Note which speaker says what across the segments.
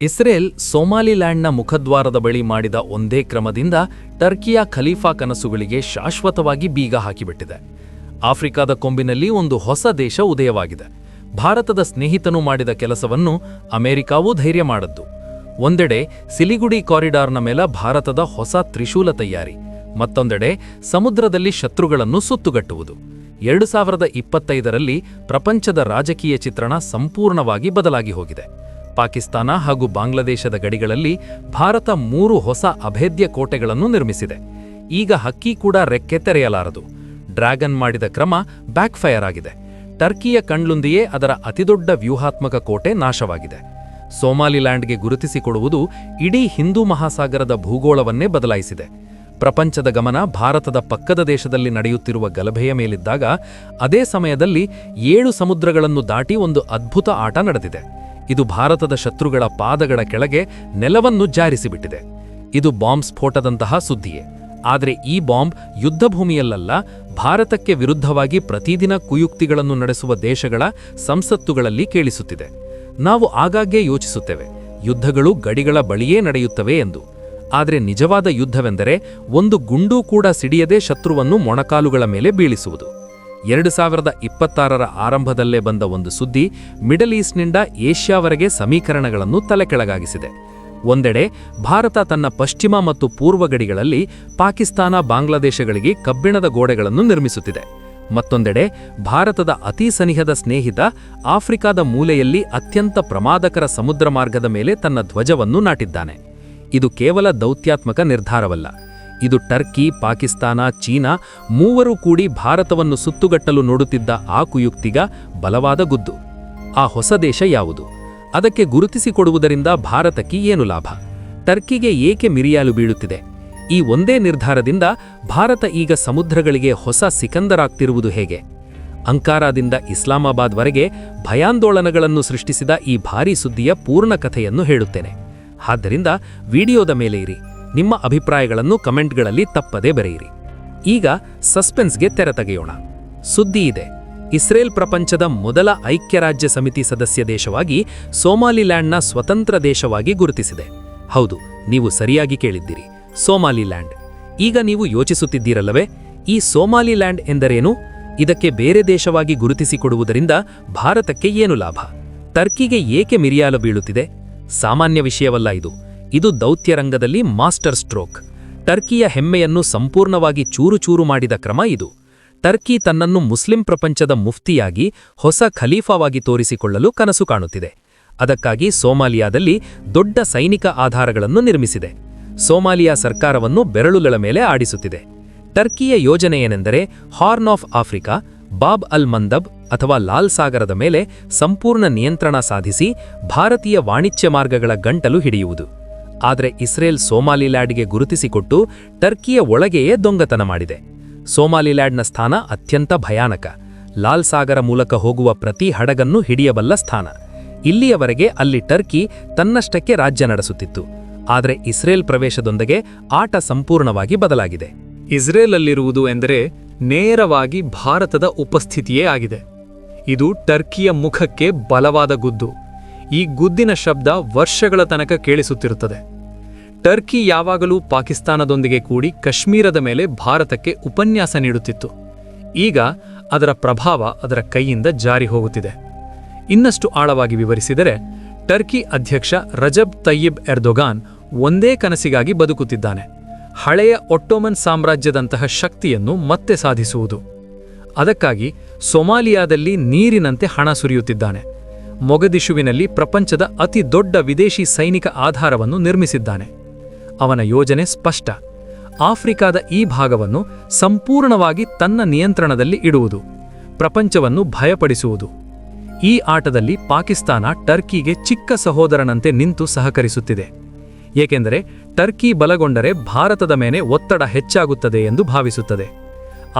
Speaker 1: Israel ಸೋಮಾಲಿಲ್ಯಾಂಡ್ನ ಮುಖದ್ವಾರದ ಬಳಿ ಮಾಡಿದ ಒಂದೇ ಕ್ರಮದಿಂದ ಟರ್ಕಿಯ ಖಲೀಫಾ ಕನಸುಗಳಿಗೆ ಶಾಶ್ವತವಾಗಿ ಬೀಗ ಹಾಕಿಬಿಟ್ಟಿದೆ. ಆಫ್ರಿಕಾದ ಕೊಂಬಿನಲ್ಲಿ ಒಂದು ಹೊಸ ದೇಶ ಉದಯವಾಗಿದೆ. ಭಾರತದ ಸ್ನೇಹಿತನು ಮಾಡಿದ ಕೆಲಸವನ್ನು ಅಮೆರಿಕಾವೂ ಧೈರ್ಯ ಮಾಡದ್ದು. ಒಂದೆಡೆ ಸಿಲಿಗುಡಿ ಕಾರಿಡಾರ್ನ ಮೇಲೆ ಭಾರತದ ಹೊಸ ತ್ರಿಶೂಲ ತಯಾರಿ, ಮತ್ತೊಂದೆಡೆ ಸಮುದ್ರದಲ್ಲಿ ಶತ್ರುಗಳನ್ನು ಸುತ್ತುಗಟ್ಟುವುದು. 2025ರಲ್ಲಿ ಪ್ರಪಂಚದ ರಾಜಕೀಯ ಚಿತ್ರಣ ಸಂಪೂರ್ಣವಾಗಿ ಬದಲಾಗಿ ಹೋಗಿದೆ. ಪಾಕಿಸ್ತಾನ ಹಾಗೂ ಬಾಂಗ್ಲಾದೇಶದ ಗಡಿಗಳಲ್ಲಿ ಭಾರತ 3 ಹೊಸ ಅಭೇದ್ಯ ಕೋಟೆಗಳನ್ನು ನಿರ್ಮಿಸಿದೆ. ಈಗ ಹಕ್ಕಿ ಕೂಡ ರೆಕ್ಕೆ ತೆರೆಯಲಾರದು. ಡ್ರ್ಯಾಗನ್ ಮಾಡಿದ ಕ್ರಮ ಬ್ಯಾಕ್ಫೈರ್ ಆಗಿದೆ. ಟರ್ಕಿಯ ಕಣ್ಲುಂದಿಯೇ ಅದರ ಅತಿದೊಡ್ಡ ವ್ಯೂಹಾತ್ಮಕ ಕೋಟೆ ನಾಶವಾಗಿದೆ. ಸೋಮಾಲಿಲ್ಯಾಂಡ್ಗೆ ಗುರುತಿಸಿಕೊಡುವುದು ಇಡೀ ಹಿಂದೂ ಮಹಾಸಾಗರದ ಭೂಗೋಳವನ್ನೇ ಬದಲಾಯಿಸಿದೆ. ಪ್ರಪಂಚದ ಗಮನ ಭಾರತದ ಪಕ್ಕದ ದೇಶದಲ್ಲಿ ನಡೆಯುತ್ತಿರುವ ಗಲಭೆಯ ಮೇಲಿದ್ದಾಗ, ಅದೇ ಸಮಯದಲ್ಲಿ 7 ಸಮುದ್ರಗಳನ್ನು ದಾಟಿ ಒಂದು ಅದ್ಭುತ ಆಟ ನಡೆದಿದೆ. ಇದು ಭಾರತದ ಶತ್ರುಗಳ ಪಾದಗಳ ಕೆಳಗೆ ನೆಲವನ್ನು ಜಾರಿಸಿಬಿಟ್ಟಿದೆ. ಇದು ಬಾಂಬ್ ಸ್ಫೋಟದಂತಹ ಸುದ್ದಿಯೇ. ಆದರೆ ಈ ಬಾಂಬ್ ಯುದ್ಧಭೂಮಿಯಲ್ಲ, ಭಾರತಕ್ಕೆ ವಿರುದ್ಧವಾಗಿ ಪ್ರತಿದಿನ ಕುಯುಕ್ತಿಗಳನ್ನು ನಡೆಸುವ ದೇಶಗಳ ಸಂಸತ್ತುಗಳಲ್ಲಿ ಕೇಳಿಸುತ್ತಿದೆ. ನಾವು ಆಗಾಗ್ಗೆ ಯೋಚಿಸುತ್ತೇವೆ, ಯುದ್ಧಗಳು ಗಡಿಗಳ ಬಳಿಯೇ ನಡೆಯುತ್ತವೆ ಎಂದು. ಆದರೆ ನಿಜವಾದ ಯುದ್ಧವೆಂದರೆ ಒಂದು ಗುಂಡು ಕೂಡ ಸಿಡಿಯದೆ ಶತ್ರುವನ್ನು ಮೊಣಕಾಲುಗಳ ಮೇಲೆ ಬೀಳಿಸುವುದು. 2026ರ ಆರಂಭದಲ್ಲೇ ಬಂದ ಒಂದು ಸುದ್ದಿ ಮಿಡಲ್ ಈಸ್ಟ್ನಿಂದ ಏಷ್ಯಾವರೆಗೆ ಸಮೀಕರಣಗಳನ್ನು ತಲೆಕೆಳಗಾಗಿಸಿದೆ. ಒಂದೆಡೆ ಭಾರತ ತನ್ನ ಪಶ್ಚಿಮ ಮತ್ತು ಪೂರ್ವ ಗಡಿಗಳಲ್ಲಿ ಪಾಕಿಸ್ತಾನ, ಬಾಂಗ್ಲಾದೇಶಗಳಿಗೆ ಕಬ್ಬಿಣದ ಗೋಡೆಗಳನ್ನು ನಿರ್ಮಿಸುತ್ತಿದೆ. ಮತ್ತೊಂದೆಡೆ ಭಾರತದ ಅತಿ ಸನಿಹದ ಸ್ನೇಹಿತ ಆಫ್ರಿಕಾದ ಮೂಲೆಯಲ್ಲಿ ಅತ್ಯಂತ ಪ್ರಮಾದಕರ ಸಮುದ್ರ ಮಾರ್ಗದ ಮೇಲೆ ತನ್ನ ಧ್ವಜವನ್ನು ನಾಟಿದ್ದಾನೆ. ಇದು ಕೇವಲ ದೌತ್ಯಾತ್ಮಕ ನಿರ್ಧಾರವಲ್ಲ. ಇದು ಟರ್ಕಿ, ಪಾಕಿಸ್ತಾನ, ಚೀನಾ ಮೂವರೂ ಕೂಡಿ ಭಾರತವನ್ನು ಸುತ್ತುಗಟ್ಟಲು ನೋಡುತ್ತಿದ್ದ ಆ ಕುಯುಕ್ತಿಗ ಬಲವಾದ ಗುದ್ದು. ಆ ಹೊಸ ದೇಶ ಯಾವುದು? ಅದಕ್ಕೆ ಗುರುತಿಸಿಕೊಡುವುದರಿಂದ ಭಾರತಕ್ಕೆ ಏನು ಲಾಭ? ಟರ್ಕಿಗೆ ಏಕೆ ಮಿರಿಯಾಲು ಬೀಳುತ್ತಿದೆ? ಈ ಒಂದೇ ನಿರ್ಧಾರದಿಂದ ಭಾರತ ಈಗ ಸಮುದ್ರಗಳಿಗೆ ಹೊಸ ಸಿಕಂದರಾಗ್ತಿರುವುದು ಹೇಗೆ? ಅಂಕಾರಾದಿಂದ ಇಸ್ಲಾಮಾಬಾದ್ವರೆಗೆ ಭಯಾಂದೋಲನಗಳನ್ನು ಸೃಷ್ಟಿಸಿದ ಈ ಭಾರೀ ಸುದ್ದಿಯ ಪೂರ್ಣ ಕಥೆಯನ್ನು ಹೇಳುತ್ತೇನೆ. ಆದ್ದರಿಂದ ವಿಡಿಯೋದ ಮೇಲೆ ಇರಿ. ನಿಮ್ಮ ಅಭಿಪ್ರಾಯಗಳನ್ನು ಕಮೆಂಟ್ಗಳಲ್ಲಿ ತಪ್ಪದೇ ಬರೆಯಿರಿ. ಈಗ ಸಸ್ಪೆನ್ಸ್ಗೆ ತೆರೆ ತೆಗೆಯೋಣ. ಸುದ್ದಿ ಇದೆ. ಇಸ್ರೇಲ್ ಪ್ರಪಂಚದ ಮೊದಲ ಐಕ್ಯರಾಜ್ಯ ಸಮಿತಿ ಸದಸ್ಯ ದೇಶವಾಗಿ ಸೋಮಾಲಿಲ್ಯಾಂಡ್ನ ಸ್ವತಂತ್ರ ದೇಶವಾಗಿ ಗುರುತಿಸಿದೆ. ಹೌದು, ನೀವು ಸರಿಯಾಗಿ ಕೇಳಿದ್ದೀರಿ, ಸೋಮಾಲಿಲ್ಯಾಂಡ್. ಈಗ ನೀವು ಯೋಚಿಸುತ್ತಿದ್ದೀರಲ್ಲವೇ, ಈ ಸೋಮಾಲಿಲ್ಯಾಂಡ್ ಎಂದರೇನು? ಇದಕ್ಕೆ ಬೇರೆ ದೇಶವಾಗಿ ಗುರುತಿಸಿಕೊಡುವುದರಿಂದ ಭಾರತಕ್ಕೆ ಏನು ಲಾಭ? ಟರ್ಕಿಗೆ ಏಕೆ ಮಿರಿಯಾಲು ಬೀಳುತ್ತಿದೆ? ಸಾಮಾನ್ಯ ವಿಷಯವಲ್ಲ ಇದು. ಇದು ದೌತ್ಯರಂಗದಲ್ಲಿ ಮಾಸ್ಟರ್ ಸ್ಟ್ರೋಕ್. ಟರ್ಕಿಯ ಹೆಮ್ಮೆಯನ್ನು ಸಂಪೂರ್ಣವಾಗಿ ಚೂರು ಮಾಡಿದ ಕ್ರಮ ಇದು. ಟರ್ಕಿ ತನ್ನನ್ನು ಮುಸ್ಲಿಂ ಪ್ರಪಂಚದ ಮುಫ್ತಿಯಾಗಿ, ಹೊಸ ಖಲೀಫಾವಾಗಿ ತೋರಿಸಿಕೊಳ್ಳಲು ಕನಸು ಕಾಣುತ್ತಿದೆ. ಅದಕ್ಕಾಗಿ ಸೋಮಾಲಿಯಾದಲ್ಲಿ ದೊಡ್ಡ ಸೈನಿಕ ಆಧಾರಗಳನ್ನು ನಿರ್ಮಿಸಿದೆ. ಸೋಮಾಲಿಯಾ ಸರ್ಕಾರವನ್ನು ಬೆರಳುಗಳ ಮೇಲೆ ಆಡಿಸುತ್ತಿದೆ. ಟರ್ಕಿಯ ಯೋಜನೆಯೇನೆಂದರೆ ಹಾರ್ನ್ ಆಫ್ ಆಫ್ರಿಕಾ, ಬಾಬ್ ಅಲ್ ಮಂದಬ್ ಅಥವಾ ಲಾಲ್ ಸಾಗರದ ಮೇಲೆ ಸಂಪೂರ್ಣ ನಿಯಂತ್ರಣ ಸಾಧಿಸಿ ಭಾರತೀಯ ವಾಣಿಜ್ಯ ಮಾರ್ಗಗಳ ಗಂಟಲು ಹಿಡಿಯುವುದು. ಆದರೆ ಇಸ್ರೇಲ್ ಸೋಮಾಲಿಲ್ಯಾಂಡ್ಗೆ ಗುರುತಿಸಿಕೊಟ್ಟು ಟರ್ಕಿಯ ಒಳಗೆಯೇ ದೊಂಗತನ ಮಾಡಿದೆ. ಸೋಮಾಲಿಲ್ಯಾಂಡ್ನ ಸ್ಥಾನ ಅತ್ಯಂತ ಭಯಾನಕ. ಲಾಲ್ ಸಾಗರ ಮೂಲಕ ಹೋಗುವ ಪ್ರತಿ ಹಡಗನ್ನು ಹಿಡಿಯಬಲ್ಲ ಸ್ಥಾನ. ಇಲ್ಲಿಯವರೆಗೆ ಅಲ್ಲಿ ಟರ್ಕಿ ತನ್ನಷ್ಟಕ್ಕೆ ರಾಜ್ಯ ನಡೆಸುತ್ತಿತ್ತು. ಆದರೆ ಇಸ್ರೇಲ್ ಪ್ರವೇಶದೊಂದಿಗೆ ಆಟ ಸಂಪೂರ್ಣವಾಗಿ ಬದಲಾಗಿದೆ.
Speaker 2: ಇಸ್ರೇಲಲ್ಲಿರುವುದು ಎಂದರೆ ನೇರವಾಗಿ ಭಾರತದ ಉಪಸ್ಥಿತಿಯೇ ಆಗಿದೆ. ಇದು ಟರ್ಕಿಯ ಮುಖಕ್ಕೆ ಬಲವಾದ ಗುದ್ದು. ಈ ಗುದ್ದಿನ ಶಬ್ದ ವರ್ಷಗಳ ತನಕ ಕೇಳಿಸುತ್ತಿರುತ್ತದೆ. ಟರ್ಕಿ ಯಾವಾಗಲೂ ಪಾಕಿಸ್ತಾನದೊಂದಿಗೆ ಕೂಡಿ ಕಾಶ್ಮೀರದ ಮೇಲೆ ಭಾರತಕ್ಕೆ ಉಪನ್ಯಾಸ ನೀಡುತ್ತಿತ್ತು. ಈಗ ಅದರ ಪ್ರಭಾವ ಅದರ ಕೈಯಿಂದ ಜಾರಿ ಹೋಗುತ್ತಿದೆ. ಇನ್ನಷ್ಟು ಆಳವಾಗಿ ವಿವರಿಸಿದರೆ, ಟರ್ಕಿ ಅಧ್ಯಕ್ಷ ರಜಬ್ ತಯ್ಯಿಬ್ ಎರ್ದೊಗಾನ್ ಒಂದೇ ಕನಸಿಗಾಗಿ ಬದುಕುತ್ತಿದ್ದಾನೆ: ಹಳೆಯ ಒಟ್ಟೋಮನ್ ಸಾಮ್ರಾಜ್ಯದಂತಹ ಶಕ್ತಿಯನ್ನು ಮತ್ತೆ ಸಾಧಿಸುವುದು. ಅದಕ್ಕಾಗಿ ಸೊಮಾಲಿಯಾದಲ್ಲಿ ನೀರಿನಂತೆ ಹಣ ಸುರಿಯುತ್ತಿದ್ದಾನೆ. ಮೊಗದಿಶುವಿನಲ್ಲಿ ಪ್ರಪಂಚದ ಅತಿ ದೊಡ್ಡ ವಿದೇಶಿ ಸೈನಿಕ ಆಧಾರವನ್ನು ನಿರ್ಮಿಸಿದ್ದಾನೆ. ಅವನ ಯೋಜನೆ ಸ್ಪಷ್ಟ: ಆಫ್ರಿಕಾದ ಈ ಭಾಗವನ್ನು ಸಂಪೂರ್ಣವಾಗಿ ತನ್ನ ನಿಯಂತ್ರಣದಲ್ಲಿ ಇಡುವುದು, ಪ್ರಪಂಚವನ್ನು ಭಯಪಡಿಸುವುದು. ಈ ಆಟದಲ್ಲಿ ಪಾಕಿಸ್ತಾನ ಟರ್ಕಿಗೆ ಚಿಕ್ಕ ಸಹೋದರನಂತೆ ನಿಂತು ಸಹಕರಿಸುತ್ತಿದೆ. ಏಕೆಂದರೆ ಟರ್ಕಿ ಬಲಗೊಂಡರೆ ಭಾರತದ ಮೇಲೆ ಒತ್ತಡ ಹೆಚ್ಚಾಗುತ್ತದೆ ಎಂದು ಭಾವಿಸುತ್ತದೆ.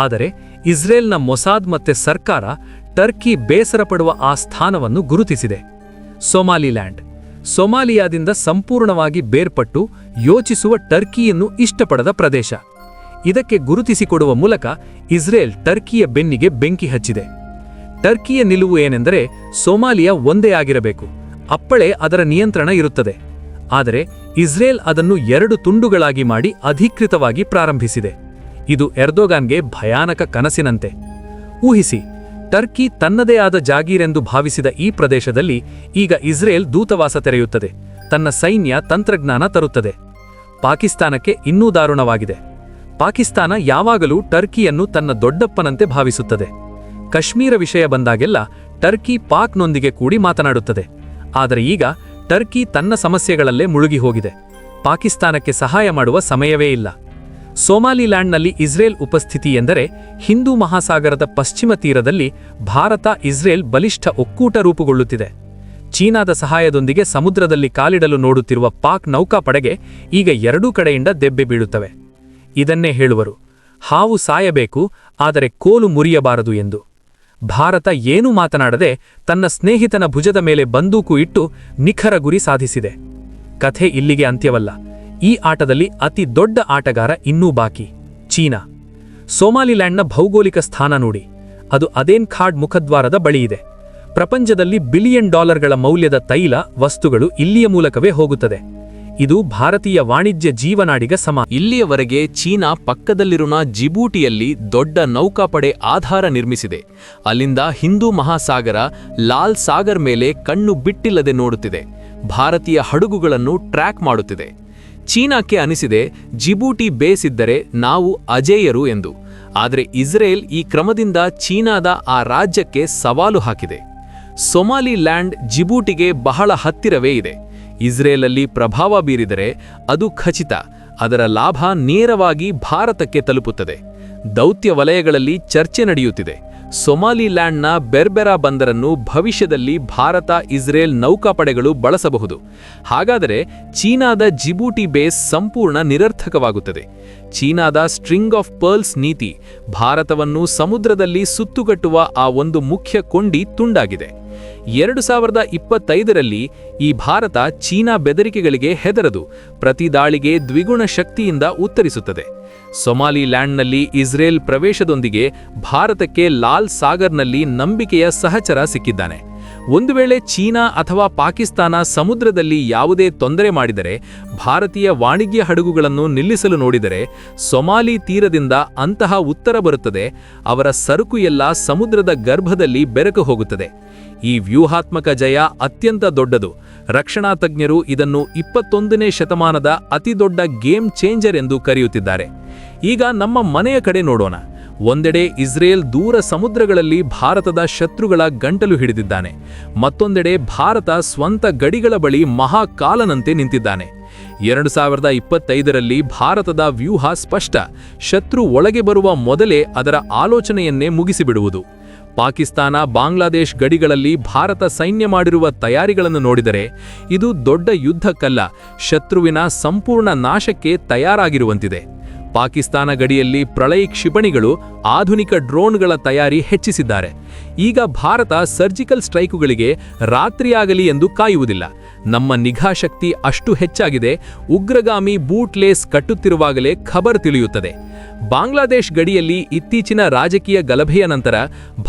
Speaker 2: ಆದರೆ ಇಸ್ರೇಲ್ನ ಮೊಸಾದ್ ಮತ್ತೆ ಸರ್ಕಾರ ಟರ್ಕಿ ಬೇಸರಪಡುವ ಆ ಸ್ಥಾನವನ್ನು ಗುರುತಿಸಿದೆ. ಸೊಮಾಲಿಲ್ಯಾಂಡ್ ಸೊಮಾಲಿಯಾದಿಂದ ಸಂಪೂರ್ಣವಾಗಿ ಬೇರ್ಪಟ್ಟು ಯೋಚಿಸುವ ಟರ್ಕಿಯನ್ನು ಇಷ್ಟಪಡದ ಪ್ರದೇಶ. ಇದಕ್ಕೆ ಗುರುತಿಸಿಕೊಡುವ ಮೂಲಕ ಇಸ್ರೇಲ್ ಟರ್ಕಿಯ ಬೆನ್ನಿಗೆ ಬೆಂಕಿ ಹಚ್ಚಿದೆ. ಟರ್ಕಿಯ ನಿಲುವು ಏನೆಂದರೆ, ಸೊಮಾಲಿಯಾ ಒಂದೇ ಆಗಿರಬೇಕು, ಅಪ್ಪಳೆ ಅದರ ನಿಯಂತ್ರಣ ಇರುತ್ತದೆ. ಆದರೆ ಇಸ್ರೇಲ್ ಅದನ್ನು 2 ತುಂಡುಗಳಾಗಿ ಮಾಡಿ ಅಧಿಕೃತವಾಗಿ ಪ್ರಾರಂಭಿಸಿದೆ. ಇದು ಎರ್ದೋಗಾನ್ಗೆ ಭಯಾನಕ ಕನಸಿನಂತೆ. ಊಹಿಸಿ, ಟರ್ಕಿ ತನ್ನದೇ ಆದ ಜಾಗೀರೆಂದು ಭಾವಿಸಿದ ಈ ಪ್ರದೇಶದಲ್ಲಿ ಈಗ ಇಸ್ರೇಲ್ ದೂತವಾಸ ತೆರೆಯುತ್ತದೆ, ತನ್ನ ಸೈನ್ಯ ತಂತ್ರಜ್ಞಾನ ತರುತ್ತದೆ. ಪಾಕಿಸ್ತಾನಕ್ಕೆ ಇನ್ನೂ ದಾರುಣವಾಗಿದೆ. ಪಾಕಿಸ್ತಾನ ಯಾವಾಗಲೂ ಟರ್ಕಿಯನ್ನು ತನ್ನ ದೊಡ್ಡಪ್ಪನಂತೆ ಭಾವಿಸುತ್ತದೆ. ಕಾಶ್ಮೀರ ವಿಷಯ ಬಂದಾಗೆಲ್ಲ ಟರ್ಕಿ ಪಾಕ್ನೊಂದಿಗೆ ಕೂಡಿ ಮಾತನಾಡುತ್ತದೆ. ಆದರೆ ಈಗ ಟರ್ಕಿ ತನ್ನ ಸಮಸ್ಯೆಗಳಲ್ಲೇ ಮುಳುಗಿ ಹೋಗಿದೆ. ಪಾಕಿಸ್ತಾನಕ್ಕೆ ಸಹಾಯ ಮಾಡುವ ಸಮಯವೇ ಇಲ್ಲ. ಸೋಮಾಲಿಲ್ಯಾಂಡ್ನಲ್ಲಿ ಇಸ್ರೇಲ್ ಉಪಸ್ಥಿತಿ ಎಂದರೆ ಹಿಂದೂ ಮಹಾಸಾಗರದ ಪಶ್ಚಿಮ ತೀರದಲ್ಲಿ ಭಾರತ ಇಸ್ರೇಲ್ ಬಲಿಷ್ಠ ಒಕ್ಕೂಟ ರೂಪುಗೊಳ್ಳುತ್ತಿದೆ. ಚೀನಾದ ಸಹಾಯದೊಂದಿಗೆ ಸಮುದ್ರದಲ್ಲಿ ಕಾಲಿಡಲು ನೋಡುತ್ತಿರುವ ಪಾಕ್ ನೌಕಾಪಡೆಗೆ ಈಗ 2 ಕಡೆಯಿಂದ ದೆಬ್ಬೆ ಬೀಳುತ್ತವೆ. ಇದನ್ನೇ ಹೇಳುವರು, ಹಾವು ಸಾಯಬೇಕು, ಆದರೆ ಕೋಲು ಮುರಿಯಬಾರದು ಎಂದು. ಭಾರತ ಏನೂ ಮಾತನಾಡದೆ ತನ್ನ ಸ್ನೇಹಿತನ ಭುಜದ ಮೇಲೆ ಬಂದೂಕು ಇಟ್ಟು ನಿಖರ ಗುರಿ ಸಾಧಿಸಿದೆ. ಕಥೆ ಇಲ್ಲಿಗೆ ಅಂತ್ಯವಲ್ಲ. ಈ ಆಟದಲ್ಲಿ ಅತಿ ದೊಡ್ಡ ಆಟಗಾರ ಇನ್ನೂ ಬಾಕಿ, ಚೀನಾ. ಸೋಮಾಲಿಲ್ಯಾಂಡ್ನ ಭೌಗೋಳಿಕ ಸ್ಥಾನ ನೋಡಿ. ಅದು ಅದೇನ್ ಖಾಡ್ ಮುಖದ್ವಾರದ ಬಳಿಯಿದೆ. ಪ್ರಪಂಚದಲ್ಲಿ $ಬಿಲಿಯನ್ ಮೌಲ್ಯದ ತೈಲ ವಸ್ತುಗಳು ಇಲ್ಲಿಯ ಮೂಲಕವೇ ಹೋಗುತ್ತದೆ. ಇದು ಭಾರತೀಯ ವಾಣಿಜ್ಯ ಜೀವನಾಡಿಗ ಸಮ.
Speaker 1: ಇಲ್ಲಿಯವರೆಗೆ ಚೀನಾ ಪಕ್ಕದಲ್ಲಿರುವ ಜಿಬೂಟಿಯಲ್ಲಿ ದೊಡ್ಡ ನೌಕಾಪಡೆ ಆಧಾರ ನಿರ್ಮಿಸಿದೆ. ಅಲ್ಲಿಂದ ಹಿಂದೂ ಮಹಾಸಾಗರ, ಲಾಲ್ ಸಾಗರ್ ಮೇಲೆ ಕಣ್ಣು ಬಿಟ್ಟಿಲ್ಲದೆ ನೋಡುತ್ತಿದೆ. ಭಾರತೀಯ ಹಡಗುಗಳನ್ನು ಟ್ರ್ಯಾಕ್ ಮಾಡುತ್ತಿದೆ. ಚೀನಾಕ್ಕೆ ಅನಿಸಿದೆ, ಜಿಬೂಟಿ ಬೇಸ್ ಇದ್ದರೆ ನಾವು ಅಜೇಯರು ಎಂದು. ಆದರೆ ಇಸ್ರೇಲ್ ಈ ಕ್ರಮದಿಂದ ಚೀನಾದ ಆ ರಾಜ್ಯಕ್ಕೆ ಸವಾಲು ಹಾಕಿದೆ. ಸೊಮಾಲಿಲ್ಯಾಂಡ್ ಜಿಬೂಟಿಗೆ ಬಹಳ ಹತ್ತಿರವೇ ಇದೆ. ಇಸ್ರೇಲಲ್ಲಿ ಪ್ರಭಾವ ಬೀರಿದರೆ ಅದು ಖಚಿತ, ಅದರ ಲಾಭ ನೇರವಾಗಿ ಭಾರತಕ್ಕೆ ತಲುಪುತ್ತದೆ. ದೌತ್ಯ ವಲಯಗಳಲ್ಲಿ ಚರ್ಚೆ ನಡೆಯುತ್ತಿದೆ. ಸೊಮಾಲಿಲ್ಯಾಂಡ್ನ ಬೆರ್ಬೆರಾ ಬಂದರನ್ನು ಭವಿಷ್ಯದಲ್ಲಿ ಭಾರತ ಇಸ್ರೇಲ್ ನೌಕಾಪಡೆಗಳು ಬಳಸಬಹುದು. ಹಾಗಾದರೆ ಚೀನಾದ ಜಿಬೂಟಿ ಬೇಸ್ ಸಂಪೂರ್ಣ ನಿರರ್ಥಕವಾಗುತ್ತದೆ. ಚೀನಾದ ಸ್ಟ್ರಿಂಗ್ ಆಫ್ ಪರ್ಲ್ಸ್ ನೀತಿ ಭಾರತವನ್ನು ಸಮುದ್ರದಲ್ಲಿ ಸುತ್ತುಗಟ್ಟುವ ಆ ಒಂದು ಮುಖ್ಯ ಕೊಂಡಿ ತುಂಡಾಗಿದೆ. 2025ರಲ್ಲಿ ಈ ಭಾರತ ಚೀನಾ ಬೆದರಿಕೆಗಳಿಗೆ ಹೆದರದು ಪ್ರತಿ ದಾಳಿಗೆ ದ್ವಿಗುಣ ಶಕ್ತಿಯಿಂದ ಉತ್ತರಿಸುತ್ತದೆ. ಸೊಮಾಲಿಲ್ಯಾಂಡ್ನಲ್ಲಿ ಇಸ್ರೇಲ್ ಪ್ರವೇಶದೊಂದಿಗೆ ಭಾರತಕ್ಕೆ ಲಾಲ್ ಸಾಗರ್ನಲ್ಲಿ ನಂಬಿಕೆಯ ಸಹಚರ ಸಿಕ್ಕಿದ್ದಾನೆ. ಒಂದು ವೇಳೆ ಚೀನಾ ಅಥವಾ ಪಾಕಿಸ್ತಾನ ಸಮುದ್ರದಲ್ಲಿ ಯಾವುದೇ ತೊಂದರೆ ಮಾಡಿದರೆ, ಭಾರತೀಯ ವಾಣಿಜ್ಯ ಹಡಗುಗಳನ್ನು ನಿಲ್ಲಿಸಲು ನೋಡಿದರೆ, ಸೊಮಾಲಿ ತೀರದಿಂದ ಅಂತಹ ಉತ್ತರ ಬರುತ್ತದೆ. ಅವರ ಸರಕು ಎಲ್ಲ ಸಮುದ್ರದ ಗರ್ಭದಲ್ಲಿ ಬೆರಕು ಹೋಗುತ್ತದೆ. ಈ ವ್ಯೂಹಾತ್ಮಕ ಜಯ ಅತ್ಯಂತ ದೊಡ್ಡದು. ರಕ್ಷಣಾ ತಜ್ಞರು ಇದನ್ನು 21ನೇ ಶತಮಾನದ ಅತಿದೊಡ್ಡ ಗೇಮ್ ಚೇಂಜರ್ ಎಂದು ಕರೆಯುತ್ತಿದ್ದಾರೆ. ಈಗ ನಮ್ಮ ಮನೆಯ ಕಡೆ ನೋಡೋಣ. ಒಂದೆಡೆ ಇಸ್ರೇಲ್ ದೂರ ಸಮುದ್ರಗಳಲ್ಲಿ ಭಾರತದ ಶತ್ರುಗಳ ಗಂಟಲು ಹಿಡಿದಿದ್ದಾನೆ. ಮತ್ತೊಂದೆಡೆ ಭಾರತ ಸ್ವಂತ ಗಡಿಗಳ ಬಳಿ ಮಹಾಕಾಲನಂತೆ ನಿಂತಿದ್ದಾನೆ. 2025ರಲ್ಲಿ ಭಾರತದ ವ್ಯೂಹ ಸ್ಪಷ್ಟ. ಶತ್ರು ಒಳಗೆ ಬರುವ ಮೊದಲೇ ಅದರ ಆಲೋಚನೆಯನ್ನೇ ಮುಗಿಸಿಬಿಡುವುದು. ಪಾಕಿಸ್ತಾನ, ಬಾಂಗ್ಲಾದೇಶ್ ಗಡಿಗಳಲ್ಲಿ ಭಾರತ ಸೈನ್ಯ ಮಾಡಿರುವ ತಯಾರಿಗಳನ್ನು ನೋಡಿದರೆ ಇದು ದೊಡ್ಡ ಯುದ್ಧಕ್ಕಲ್ಲ, ಶತ್ರುವಿನ ಸಂಪೂರ್ಣ ನಾಶಕ್ಕೆ ತಯಾರಾಗಿರುವಂತಿದೆ. ಪಾಕಿಸ್ತಾನ ಗಡಿಯಲ್ಲಿ ಪ್ರಳಯ ಕ್ಷಿಪಣಿಗಳು, ಆಧುನಿಕ ಡ್ರೋನ್ಗಳ ತಯಾರಿ ಹೆಚ್ಚಿಸಿದ್ದಾರೆ. ಈಗ ಭಾರತ ಸರ್ಜಿಕಲ್ ಸ್ಟ್ರೈಕುಗಳಿಗೆ ರಾತ್ರಿಯಾಗಲಿ ಎಂದು ಕಾಯುವುದಿಲ್ಲ. ನಮ್ಮ ನಿಘಾ ಶಕ್ತಿ ಅಷ್ಟು ಹೆಚ್ಚಾಗಿದೆ, ಉಗ್ರಗಾಮಿ ಬೂಟ್ಲೇಸ್ ಕಟ್ಟುತ್ತಿರುವಾಗಲೇ ಖಬರ್ ತಿಳಿಯುತ್ತದೆ. ಬಾಂಗ್ಲಾದೇಶ್ ಗಡಿಯಲ್ಲಿ ಇತ್ತೀಚಿನ ರಾಜಕೀಯ ಗಲಭೆಯ ನಂತರ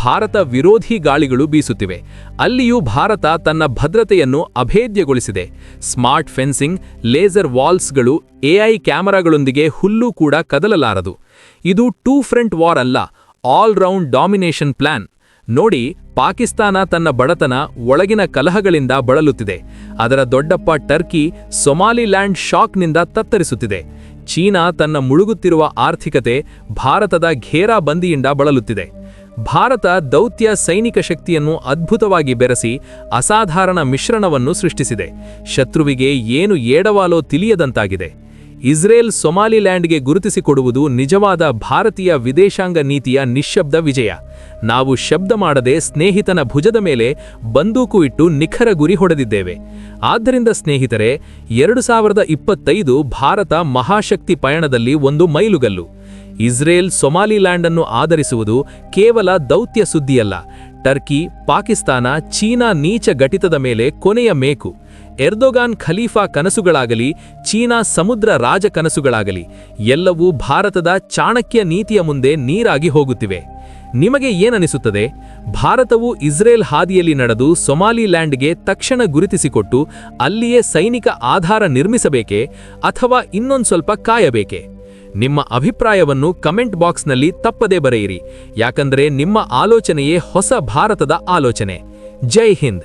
Speaker 1: ಭಾರತ ವಿರೋಧಿ ಗಾಳಿಗಳು ಬೀಸುತ್ತಿವೆ. ಅಲ್ಲಿಯೂ ಭಾರತ ತನ್ನ ಭದ್ರತೆಯನ್ನು ಅಭೇದ್ಯಗೊಳಿಸಿದೆ. ಸ್ಮಾರ್ಟ್ ಫೆನ್ಸಿಂಗ್, ಲೇಸರ್ ವಾಲ್ಸ್ಗಳು, AI ಕ್ಯಾಮೆರಾಗಳೊಂದಿಗೆ ಹುಲ್ಲು ಕೂಡ ಕದಲಲಾರದು. ಇದು 2 ಫ್ರಂಟ್ ವಾರ್ ಅಲ್ಲ, ಆಲ್ ರೌಂಡ್ ಡಾಮಿನೇಷನ್ ಪ್ಲಾನ್. ನೋಡಿ, ಪಾಕಿಸ್ತಾನ ತನ್ನ ಬಡತನ, ಒಳಗಿನ ಕಲಹಗಳಿಂದ ಬಳಲುತ್ತಿದೆ. ಅದರ ದೊಡ್ಡಪ್ಪ ಟರ್ಕಿ ಸೊಮಾಲಿಲ್ಯಾಂಡ್ ಶಾಕ್ನಿಂದ ತತ್ತರಿಸುತ್ತಿದೆ. ಚೀನಾ ತನ್ನ ಮುಳುಗುತ್ತಿರುವ ಆರ್ಥಿಕತೆ, ಭಾರತದ ಘೇರಾಬಂದಿಯಿಂದ ಬಳಲುತ್ತಿದೆ. ಭಾರತ ದೌತ್ಯ ಸೈನಿಕ ಶಕ್ತಿಯನ್ನು ಅದ್ಭುತವಾಗಿ ಬೆರೆಸಿ ಅಸಾಧಾರಣ ಮಿಶ್ರಣವನ್ನು ಸೃಷ್ಟಿಸಿದೆ. ಶತ್ರುವಿಗೆ ಏನು ಏಡವಾಲೋ ತಿಳಿಯದಂತಾಗಿದೆ. ಇಸ್ರೇಲ್ ಸೊಮಾಲಿಲ್ಯಾಂಡ್ಗೆ ಗುರುತಿಸಿಕೊಡುವುದು ನಿಜವಾದ ಭಾರತೀಯ ವಿದೇಶಾಂಗ ನೀತಿಯ ನಿಶ್ಶಬ್ದ ವಿಜಯ. ನಾವು ಶಬ್ದ ಮಾಡದೆ ಸ್ನೇಹಿತನ ಭುಜದ ಮೇಲೆ ಬಂದೂಕು ಇಟ್ಟು ನಿಖರ ಗುರಿ ಹೊಡೆದಿದ್ದೇವೆ. ಆದ್ದರಿಂದ ಸ್ನೇಹಿತರೆ, 2025 ಭಾರತ ಮಹಾಶಕ್ತಿ ಪಯಣದಲ್ಲಿ ಒಂದು ಮೈಲುಗಲ್ಲು. ಇಸ್ರೇಲ್ ಸೊಮಾಲಿಲ್ಯಾಂಡ್ ಅನ್ನು ಆಧರಿಸುವುದು ಕೇವಲ ದೌತ್ಯ ಸುದ್ದಿಯಲ್ಲ, ಟರ್ಕಿ, ಪಾಕಿಸ್ತಾನ, ಚೀನಾ ನೀಚ ಘಟಿತದ ಮೇಲೆ ಕೊನೆಯ ಮೇಕು. ಎರ್ದೋಗಾನ್ ಖಲೀಫಾ ಕನಸುಗಳಾಗಲಿ, ಚೀನಾ ಸಮುದ್ರ ರಾಜ ಕನಸುಗಳಾಗಲಿ, ಎಲ್ಲವೂ ಭಾರತದ ಚಾಣಕ್ಯ ನೀತಿಯ ಮುಂದೆ ನೀರಾಗಿ ಹೋಗುತ್ತಿವೆ.
Speaker 2: ನಿಮಗೆ ಏನನಿಸುತ್ತದೆ? ಭಾರತವು ಇಸ್ರೇಲ್ ಹಾದಿಯಲ್ಲಿ ನಡೆದು ಸೊಮಾಲಿಲ್ಯಾಂಡ್ಗೆ ತಕ್ಷಣ ಗುರುತಿಸಿಕೊಟ್ಟು ಅಲ್ಲಿಯೇ ಸೈನಿಕ ಆಧಾರ ನಿರ್ಮಿಸಬೇಕೇ ಅಥವಾ ಇನ್ನೊಂದು ಸ್ವಲ್ಪ ಕಾಯಬೇಕೇ? ನಿಮ್ಮ ಅಭಿಪ್ರಾಯವನ್ನು ಕಮೆಂಟ್ ಬಾಕ್ಸ್ನಲ್ಲಿ ತಪ್ಪದೇ ಬರೆಯಿರಿ, ಯಾಕಂದರೆ ನಿಮ್ಮ ಆಲೋಚನೆಯೇ ಹೊಸ ಭಾರತದ ಆಲೋಚನೆ. ಜೈ ಹಿಂದ್.